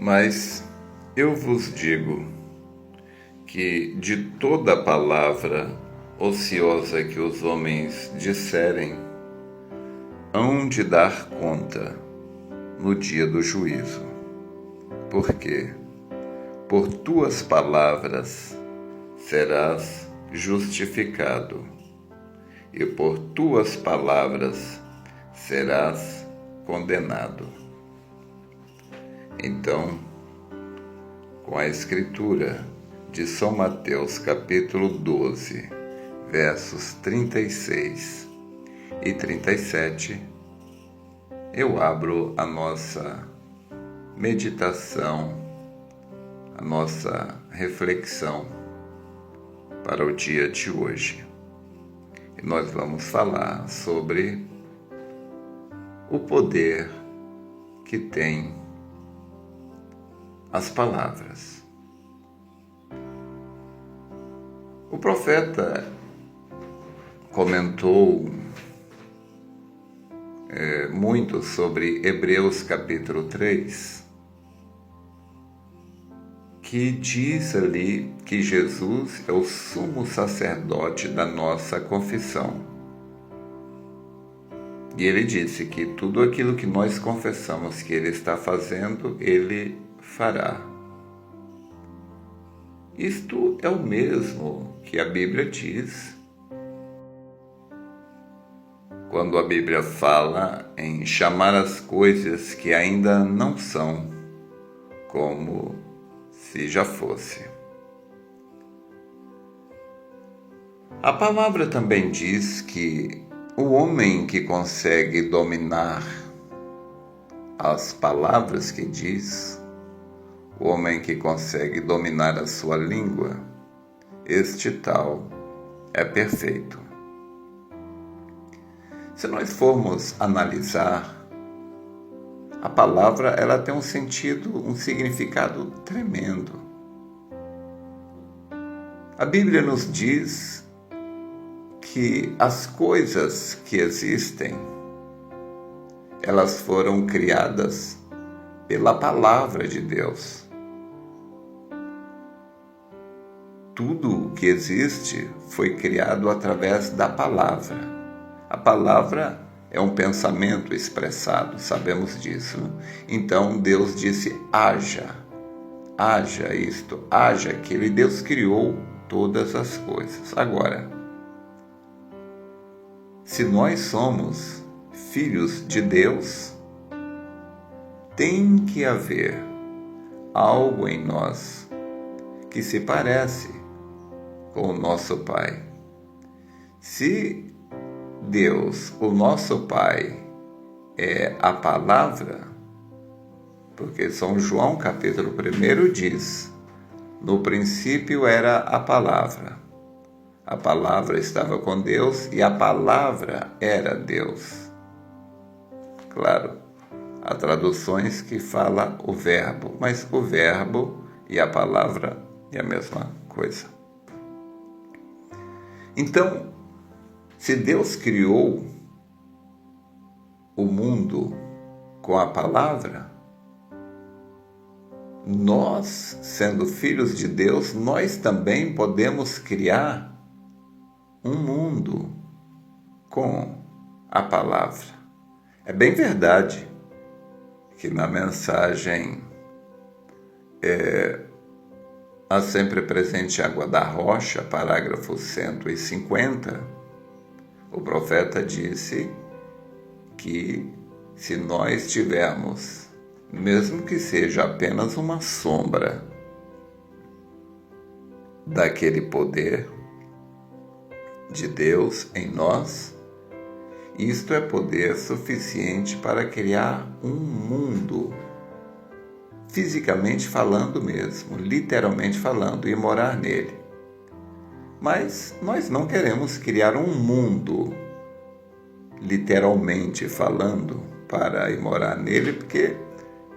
Mas eu vos digo que de toda palavra ociosa que os homens disserem, hão de dar conta no dia do juízo. Porque por tuas palavras serás justificado, e por tuas palavras serás condenado. Então, com a escritura de São Mateus, capítulo 12, versos 36 e 37, eu abro a nossa meditação, a nossa reflexão para o dia de hoje. E nós vamos falar sobre o poder que tem as palavras. O profeta comentou muito sobre Hebreus capítulo 3, que diz ali que Jesus é o sumo sacerdote da nossa confissão. E ele disse que tudo aquilo que nós confessamos que ele está fazendo, ele fará. Isto é o mesmo que a Bíblia diz. Quando a Bíblia fala em chamar as coisas que ainda não são, como se já fosse. A palavra também diz que o homem que consegue dominar as palavras que diz, o homem que consegue dominar a sua língua, este tal é perfeito. Se nós formos analisar, a palavra ela tem um sentido, um significado tremendo. A Bíblia nos diz que as coisas que existem, elas foram criadas pela palavra de Deus. Tudo que existe foi criado através da palavra. A palavra é um pensamento expressado, sabemos disso. Então Deus disse: haja isto, haja aquilo, e Deus criou todas as coisas. Agora, se nós somos filhos de Deus, tem que haver algo em nós que se parece com o nosso Pai. Se Deus, o nosso Pai, é a palavra, porque São João capítulo 1 diz: no princípio era a palavra estava com Deus e a palavra era Deus. Claro, há traduções que falam o verbo, mas o verbo e a palavra é a mesma coisa. Então, se Deus criou o mundo com a palavra, nós, sendo filhos de Deus, nós também podemos criar um mundo com a palavra. É bem verdade que na mensagem A Sempre Presente Água da Rocha, parágrafo 150, o profeta disse que se nós tivermos, mesmo que seja apenas uma sombra daquele poder de Deus em nós, isto é poder suficiente para criar um mundo, fisicamente falando mesmo, literalmente falando, e morar nele. Mas nós não queremos criar um mundo, literalmente falando, para ir morar nele, porque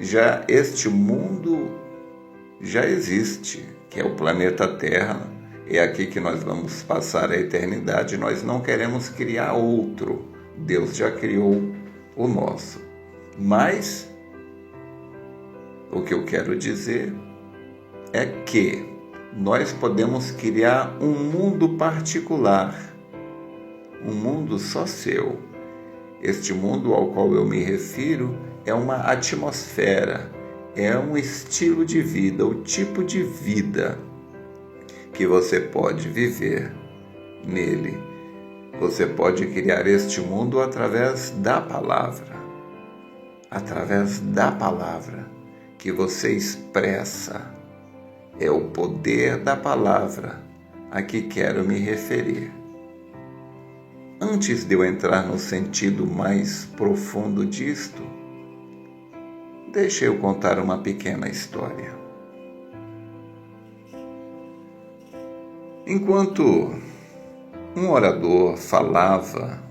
já este mundo já existe, que é o planeta Terra. É aqui que nós vamos passar a eternidade. Nós não queremos criar outro. Deus já criou o nosso. Mas O que eu quero dizer é que nós podemos criar um mundo particular, um mundo só seu. Este mundo ao qual eu me refiro é uma atmosfera, é um estilo de vida, o tipo de vida que você pode viver nele. Você pode criar este mundo através da palavra que você expressa. É o poder da palavra a que quero me referir. Antes de eu entrar no sentido mais profundo disto, deixe eu contar uma pequena história. Enquanto um orador falava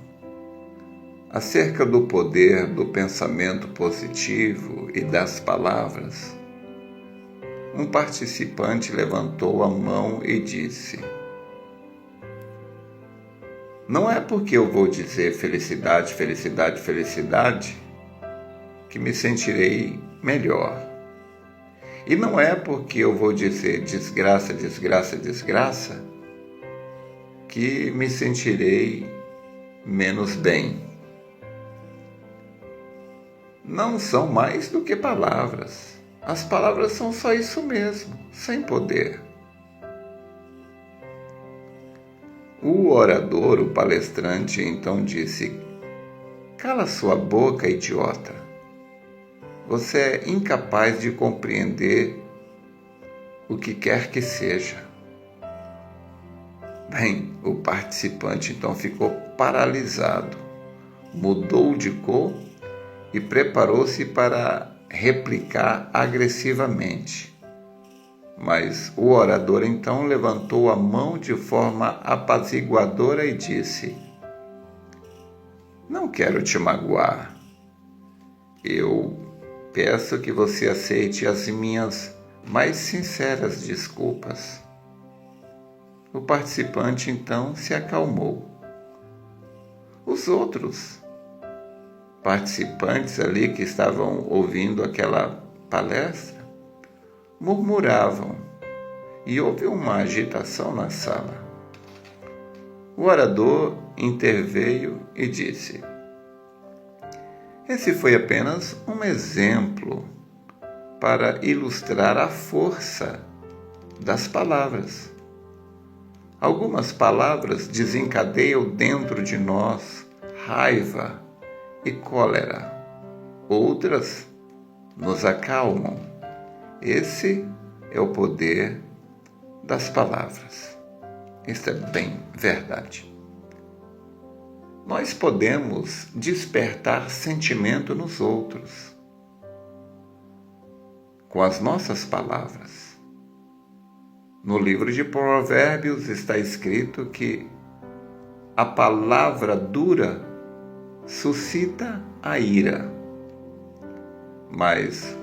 acerca do poder do pensamento positivo e das palavras, um participante levantou a mão e disse: "Não é porque eu vou dizer felicidade, felicidade, felicidade que me sentirei melhor. E não é porque eu vou dizer desgraça, desgraça, desgraça que me sentirei menos bem. Não são mais do que palavras. As palavras são só isso mesmo, sem poder." O orador, o palestrante, então disse: "Cala sua boca, idiota. Você é incapaz de compreender o que quer que seja." Bem, o participante então ficou paralisado, mudou de cor e preparou-se para replicar agressivamente. Mas o orador então levantou a mão de forma apaziguadora e disse: "Não quero te magoar. Eu peço que você aceite as minhas mais sinceras desculpas." O participante então se acalmou. Os outros participantes ali que estavam ouvindo aquela palestra murmuravam e houve uma agitação na sala. O orador interveio e disse: "Esse foi apenas um exemplo para ilustrar a força das palavras. Algumas palavras desencadeiam dentro de nós raiva e cólera. Outras nos acalmam. Esse é o poder das palavras." Isso é bem verdade. Nós podemos despertar sentimento nos outros com as nossas palavras. No livro de Provérbios está escrito que a palavra dura suscita a ira, mas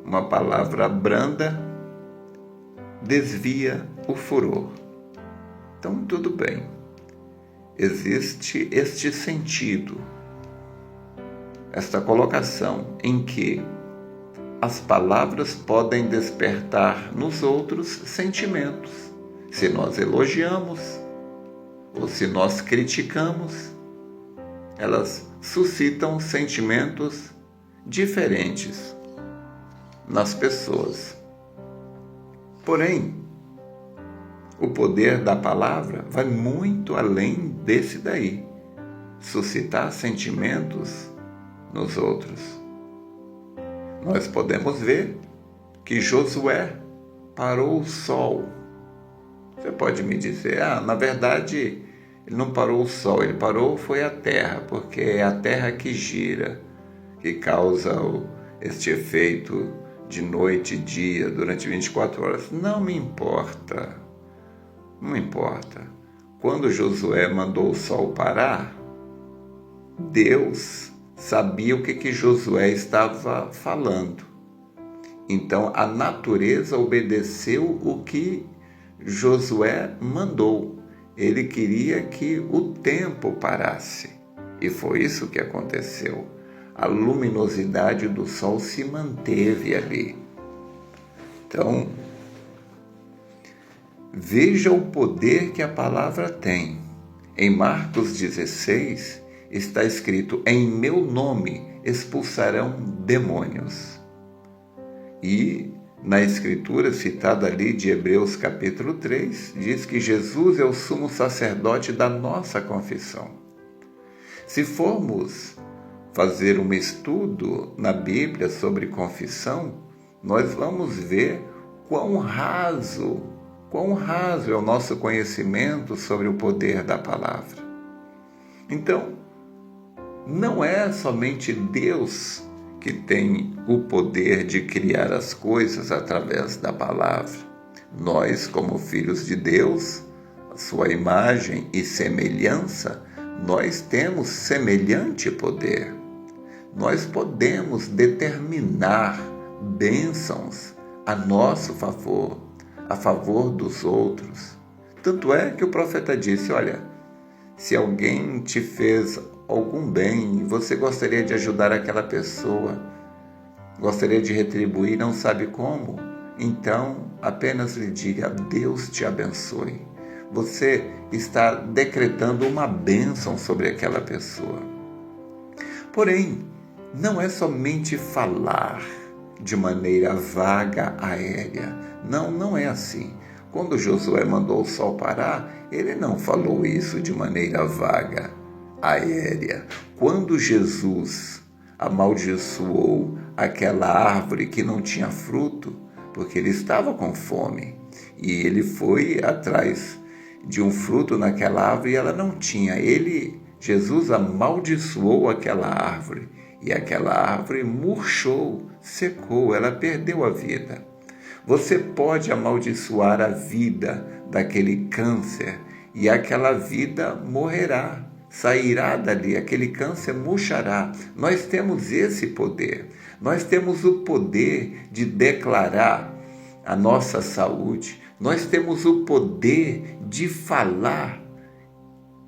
uma palavra branda desvia o furor. Então, tudo bem. Existe este sentido, esta colocação em que as palavras podem despertar nos outros sentimentos. Se nós elogiamos ou se nós criticamos, elas suscitam sentimentos diferentes nas pessoas. Porém, o poder da palavra vai muito além desse daí, suscitar sentimentos nos outros. Nós podemos ver que Josué parou o sol. Você pode me dizer, na verdade, ele não parou o sol, ele parou foi a terra, porque é a terra que gira, que causa este efeito de noite e dia durante 24 horas. Não me importa, não importa. Quando Josué mandou o sol parar, Deus sabia o que Josué estava falando. Então a natureza obedeceu o que Josué mandou. Ele queria que o tempo parasse. E foi isso que aconteceu. A luminosidade do sol se manteve ali. Então, veja o poder que a palavra tem. Em Marcos 16 está escrito: em meu nome expulsarão demônios. E na escritura citada ali de Hebreus capítulo 3, diz que Jesus é o sumo sacerdote da nossa confissão. Se formos fazer um estudo na Bíblia sobre confissão, nós vamos ver quão raso é o nosso conhecimento sobre o poder da palavra. Então, não é somente Deus que tem o poder de criar as coisas através da palavra. Nós, como filhos de Deus, a sua imagem e semelhança, nós temos semelhante poder. Nós podemos determinar bênçãos a nosso favor, a favor dos outros. Tanto é que o profeta disse: olha, se alguém te fez algum bem, você gostaria de ajudar aquela pessoa, gostaria de retribuir, não sabe como, então apenas lhe diga: Deus te abençoe. Você está decretando uma bênção sobre aquela pessoa. Porém, não é somente falar de maneira vaga, aérea. Não é assim. Quando Josué mandou o sol parar, ele não falou isso de maneira vaga, aérea. Quando Jesus amaldiçoou aquela árvore que não tinha fruto, porque ele estava com fome, e ele foi atrás de um fruto naquela árvore e ela não tinha. Jesus amaldiçoou aquela árvore, e aquela árvore murchou, secou, ela perdeu a vida. Você pode amaldiçoar a vida daquele câncer e aquela vida morrerá, sairá dali, aquele câncer murchará. Nós temos esse poder. Nós temos o poder de declarar a nossa saúde. Nós temos o poder de falar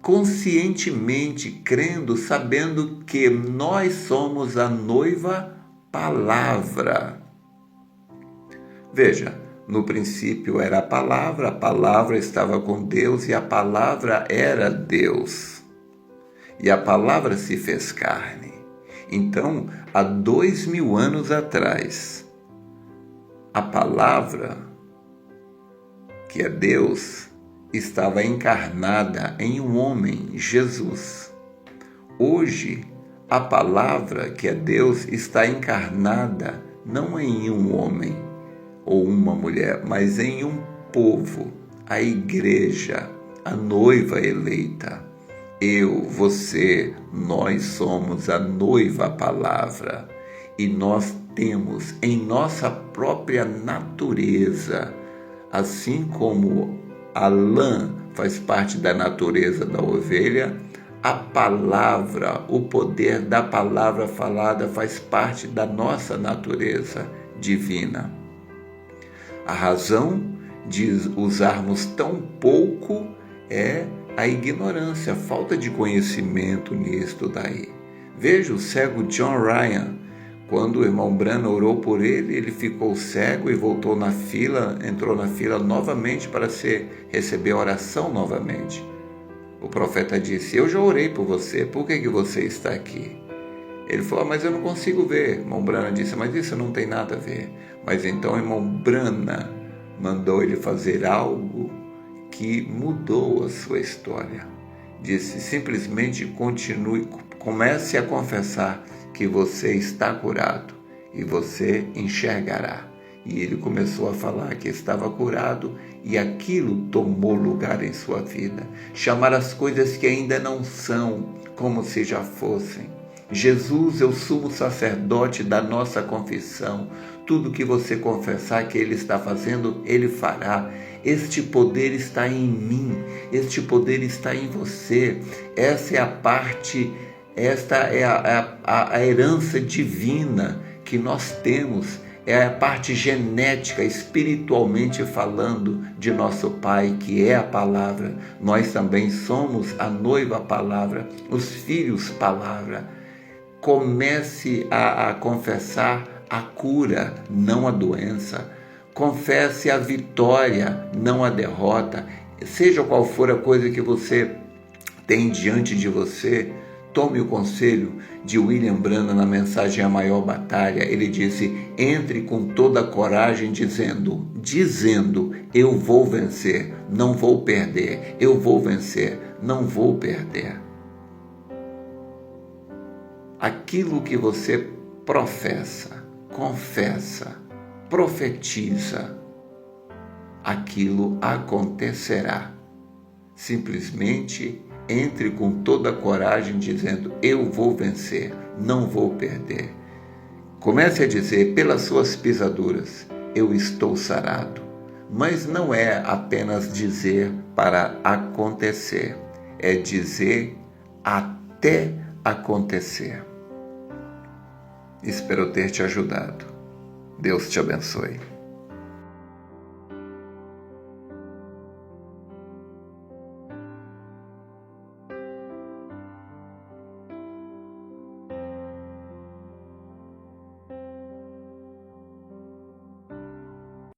conscientemente, crendo, sabendo que nós somos a noiva palavra. Veja, no princípio era a palavra estava com Deus e a palavra era Deus. E a palavra se fez carne. Então, há 2000 anos atrás, a palavra, que é Deus, estava encarnada em um homem, Jesus. Hoje, a palavra, que é Deus, está encarnada não em um homem ou uma mulher, mas em um povo, a igreja, a noiva eleita. Eu, você, nós somos a noiva palavra e nós temos em nossa própria natureza, assim como a lã faz parte da natureza da ovelha, a palavra, o poder da palavra falada faz parte da nossa natureza divina. A razão de usarmos tão pouco é a ignorância, a falta de conhecimento nisto daí. Veja o cego John Ryan. Quando o irmão Branham orou por ele, ele ficou cego e voltou na fila, entrou na fila novamente para receber a oração novamente. O profeta disse: eu já orei por você, por que você está aqui? Ele falou: mas eu não consigo ver. O irmão Branham disse: mas isso não tem nada a ver. Mas então o irmão Branham mandou ele fazer algo que mudou a sua história. Disse: simplesmente continue, comece a confessar que você está curado e você enxergará. E ele começou a falar que estava curado e aquilo tomou lugar em sua vida. Chamar as coisas que ainda não são como se já fossem. Jesus é o sumo sacerdote da nossa confissão. Tudo que você confessar que Ele está fazendo, Ele fará. Este poder está em mim, este poder está em você. Essa é a parte, esta é a herança divina que nós temos. É a parte genética, espiritualmente falando, de nosso Pai, que é a palavra. Nós também somos a noiva palavra, os filhos palavra. Comece a confessar a cura, não a doença. Confesse a vitória, não a derrota. Seja qual for a coisa que você tem diante de você, tome o conselho de William Branham na mensagem A Maior Batalha. Ele disse: entre com toda a coragem dizendo, eu vou vencer, não vou perder, eu vou vencer, não vou perder. Aquilo que você professa, confessa, profetiza, aquilo acontecerá. Simplesmente entre com toda a coragem dizendo, eu vou vencer, não vou perder. Comece a dizer, pelas suas pisaduras, eu estou sarado. Mas não é apenas dizer para acontecer, é dizer até acontecer. Espero ter te ajudado. Deus te abençoe.